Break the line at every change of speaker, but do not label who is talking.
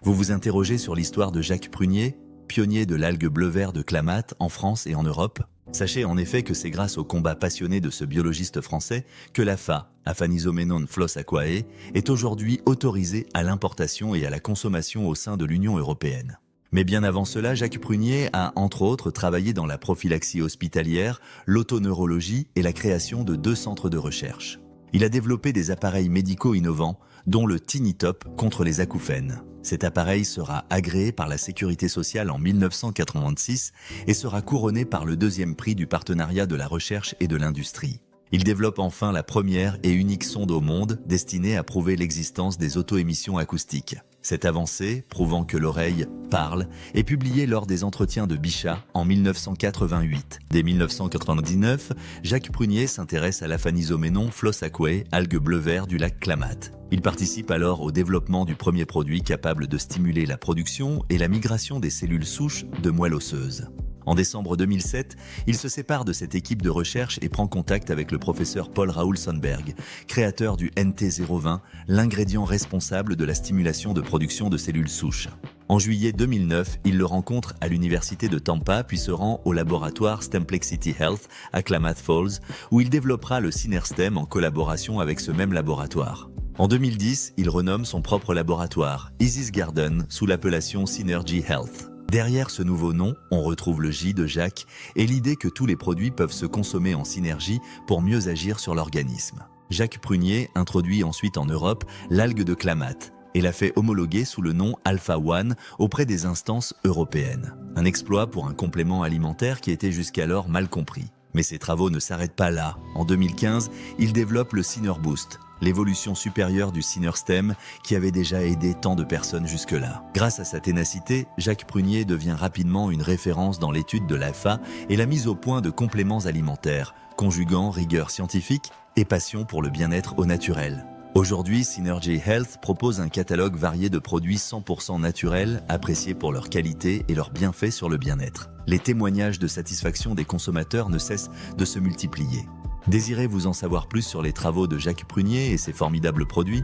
Vous vous interrogez sur l'histoire de Jacques Prunier, pionnier de l'algue bleu-vert de Clamate en France et en Europe? Sachez en effet que c'est grâce au combat passionné de ce biologiste français que l'AFA, Aphanizomenon Flos Aquae, est aujourd'hui autorisée à l'importation et à la consommation au sein de l'Union européenne. Mais bien avant cela, Jacques Prunier a, entre autres, travaillé dans la prophylaxie hospitalière, l'autoneurologie et la création de 2 centres de recherche. Il a développé des appareils médicaux innovants, dont le Tinitop contre les acouphènes. Cet appareil sera agréé par la Sécurité sociale en 1986 et sera couronné par le 2e prix du partenariat de la recherche et de l'industrie. Il développe enfin la première et unique sonde au monde destinée à prouver l'existence des auto-émissions acoustiques. Cette avancée, prouvant que l'oreille parle, est publiée lors des entretiens de Bichat en 1988. Dès 1999, Jacques Prunier s'intéresse à l'Aphanizomenon Flos Aquae, algue bleu-vert du lac Clamate. Il participe alors au développement du premier produit capable de stimuler la production et la migration des cellules souches de moelle osseuse. En décembre 2007, il se sépare de cette équipe de recherche et prend contact avec le professeur Paul Raoul Sonnberg, créateur du NT020, l'ingrédient responsable de la stimulation de production de cellules souches. En juillet 2009, il le rencontre à l'université de Tampa puis se rend au laboratoire Stemplexity Health à Klamath Falls où il développera le Synerstem en collaboration avec ce même laboratoire. En 2010, il renomme son propre laboratoire, Isis Garden, sous l'appellation Synergy Health. Derrière ce nouveau nom, on retrouve le J de Jacques et l'idée que tous les produits peuvent se consommer en synergie pour mieux agir sur l'organisme. Jacques Prunier introduit ensuite en Europe l'algue de Clamate et l'a fait homologuer sous le nom Alpha One auprès des instances européennes. Un exploit pour un complément alimentaire qui était jusqu'alors mal compris. Mais ses travaux ne s'arrêtent pas là. En 2015, il développe le Synerboost, l'évolution supérieure du Synerstem qui avait déjà aidé tant de personnes jusque-là. Grâce à sa ténacité, Jacques Prunier devient rapidement une référence dans l'étude de l'AFA et la mise au point de compléments alimentaires, conjuguant rigueur scientifique et passion pour le bien-être au naturel. Aujourd'hui, Synergy Health propose un catalogue varié de produits 100% naturels, appréciés pour leur qualité et leurs bienfaits sur le bien-être. Les témoignages de satisfaction des consommateurs ne cessent de se multiplier. Désirez-vous en savoir plus sur les travaux de Jacques Prunier et ses formidables produits ?